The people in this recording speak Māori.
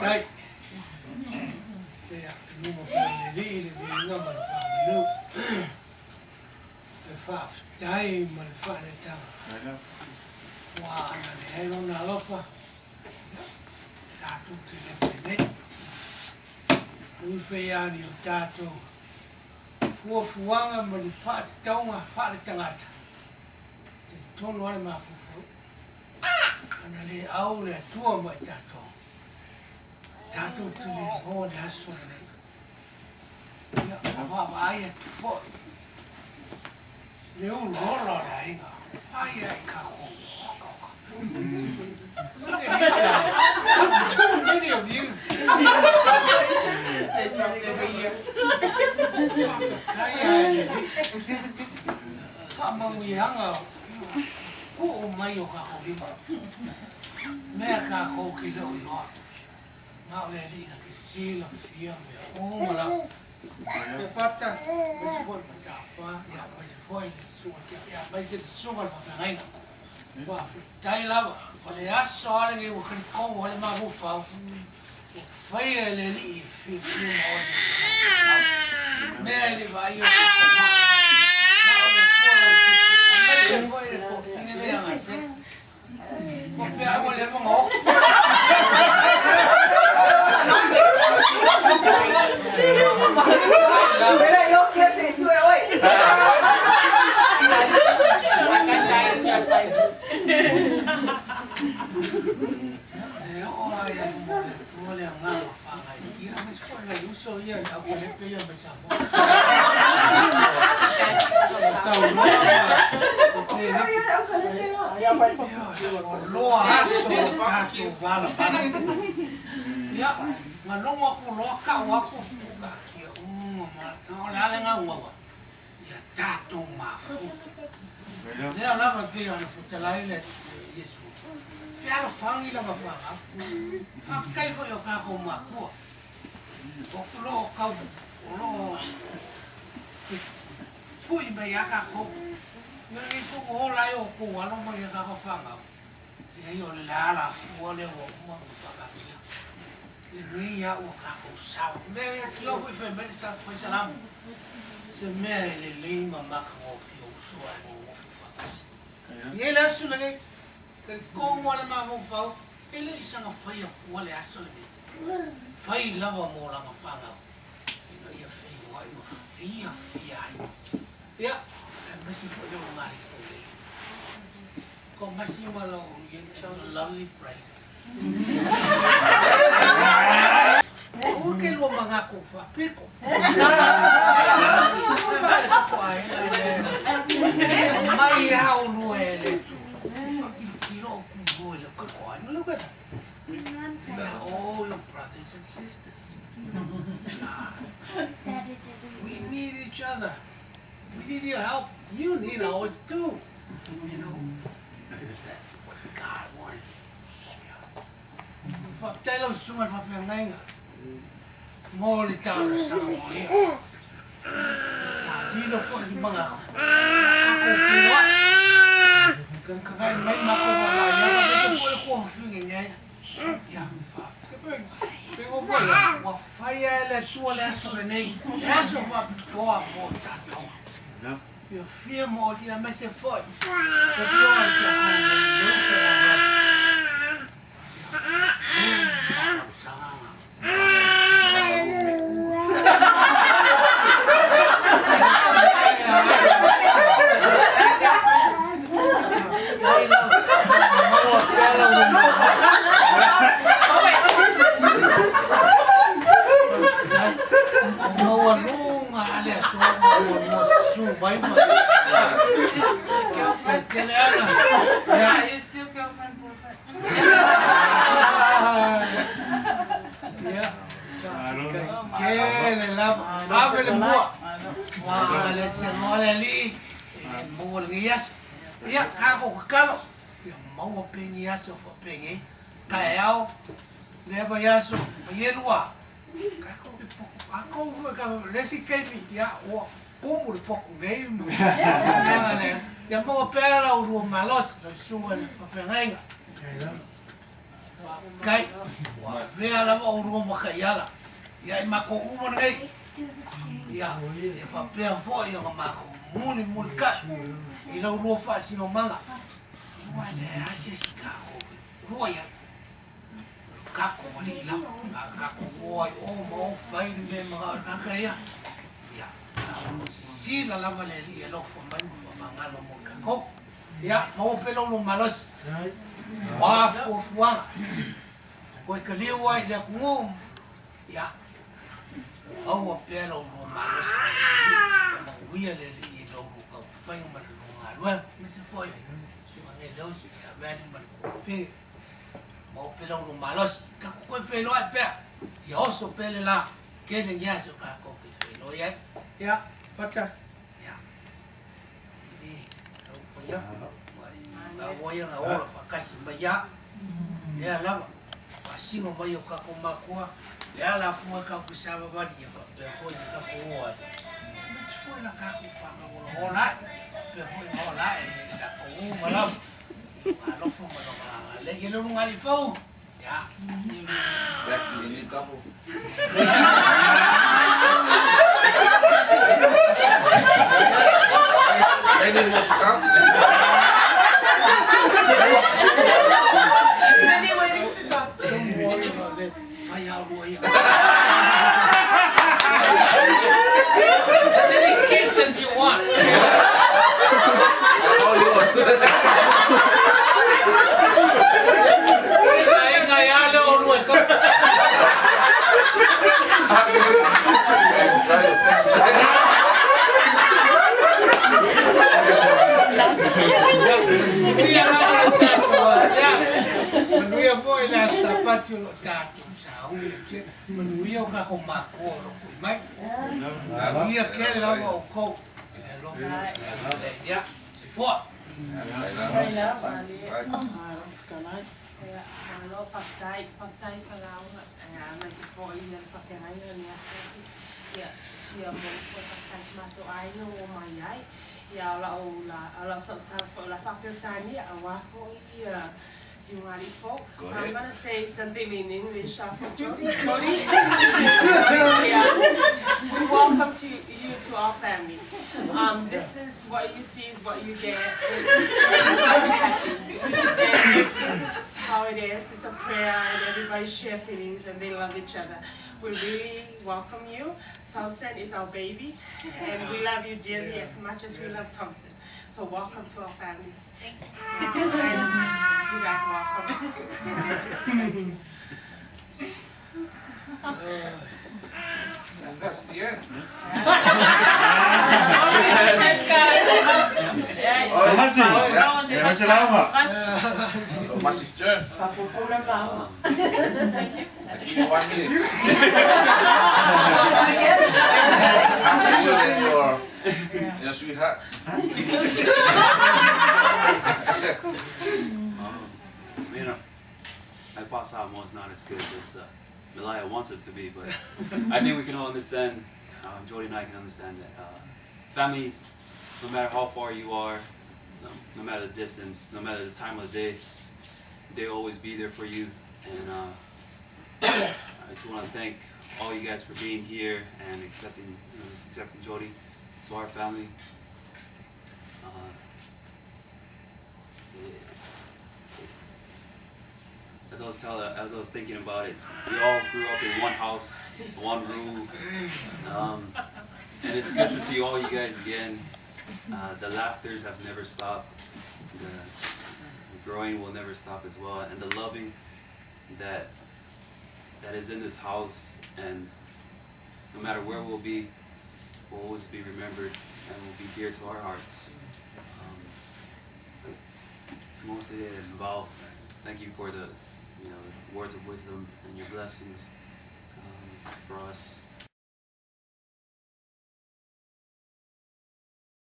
Đây. Đây ạ, nhưng mà phải để đi vì nó mà phải lưu. Phải trái mà phải để tăng. Wow, này nó nào quá. Ta tu thì là đấy. Ui phê ăn nhiều ta tu. Fuang mà phải tao mà phải để tăng ắt. Thôn nói mà phụ. Anh lấy áo lấy tua mà ta tu. Ta tu thì lấy hoa để xuân này. Ya, apa ayat fo. Nếu lo lo đấy ngà, ayat kau. Look at it. Too many of you. They drop every year. Phạm người hăng à, cô mai yêu cả đi mà, mẹ cả cô kia rồi lo, nào lại đi cái xí là phía mẹ, ô mà là, cái phát chân, bây giờ bọn mình đạp phá, ya bây giờ phơi xuống, ya bây giờ xuống vào cái này, và tay lắm, và để ăn xóa cái một cái con hoặc là mà một phao, phơi lên đi phía mỏ, mẹ đi vào yêu lo aso tatu vala vala ya ngano aku lo ka aku ka kia ma la la nga ya tatu ma ya la va pe ana futela ile yesu fi ala fangi la ma fanga fa kai fo yo ka ko ma ko lo ka lo pui me ya ka ko yo ni ko ho la yo ko wa lo ma ya ka ko fanga yo la la fuole o mo fa kia le ria o ka ko sa me ki o foi me sa foi salam se me le le ma ma ko fi o so a o fa ye la su le ke ko mo le ma mo fa ele isa nga fa ya fuole aso le fai la mo la ma fa nga ia fai wa mo fia ya me si fo de ngari kung masimalo yun siyang lovely pride. Huwag kayo mga kufa, piko. May haulu eleto. Pagkikiro kung buhay ko ko ay nalugad. Oh, your brothers and sisters. We need each other. We need your help. You need ours too. You know. That's what God wants. Fatelo suman fafangainga. Moli talo sa moli. Sa dilo fo di mga ako kiwa. Kan kagay may makuwala ya sa polo ko fingin niya. Ya fa. Pero wala wa faya la tuwa so nei. Eso va toa mo tato. Yo fia mo dia mas se foi. Yeah, you still girlfriend, boyfriend. Yeah. Kele la abele mo. Wa le se mo le li. Mo le yes. Ya ka ko kalo. Ya mo pengi yaso fo pengi. Ka yao. Le ba yaso. Ye lua. Ka ko ako ka resi kepi ya o como le poco game. Ya mo pera la uru malos. Ka sunga le fa penga. kai wa vea lava o rua makaiala ia i mako uma ngai ia e whapea fo i o mako muni kai i lau rua whaasino manga ua le ase si kako rua ia kako wali i lau kako oi o mo whai ni me mga naka ia ia sila lava le li e lau whamai mangalo mo kako ia mau pelo lo malos wa fuanga ko ka liwa i le kungu ya au pelo lo malos ma wia le i lo ka fai ma lo ngalwa me se foi si ma nge lo si ka vani ma ko fe ma pelo lo malos ka ko fe lo a pe ya oso pele la ke le nya so ka ko ke lo ya pata ya ni ko ya Awoya nga ora whakasi mai a lea lava pasingo mai o kako makua lea la fua kako sawa wari e pia foi ni kako oa mas foi la kako whanga wala hola pia foi nga hola e kako o malam alofo malonga lege lo ngari fau ya Daki ni kako Any more come? Many weddings to come. Don't worry about that. Faialoia. Any kisses you want. All yours. Manuia foi na sapato no tato, saúde, manuia o carro macoro, mas manuia quer lá o coco, já, se for. Sai lá, vale. Malo pakai kalau masih foi pakai air ni ya mau pakai semacam air no mayai ya la so la pakai tani awafo ya Jumari folk. I'm gonna say something in English for Jody. Welcome to you to our family. This is what you see is what you get. Everybody's happy. And this is how it is. It's a prayer and everybody share feelings and they love each other. We really welcome you. Thompson is our baby and we love you dearly as much as we love Thompson. So welcome to our family. Thank you. And you guys welcome. That's the end. Mas is turn. I give you 1 minute. Your sweetheart. You know, Amosa is not as good as Malaya wants it to be, but I think we can all understand, Jody and I can understand that family, no matter how far you are, no matter the distance, no matter the time of the day, they'll always be there for you. And I just want to thank all you guys for being here and accepting Jody to our family. As I was thinking about it, we all grew up in one house, one room, and it's good to see all you guys again. The laughters have never stopped, the growing will never stop as well, and the loving that is in this house, and no matter where we'll be, we'll always be remembered and will be dear to our hearts. Amosa and Val, thank you for the words of wisdom and your blessings for us.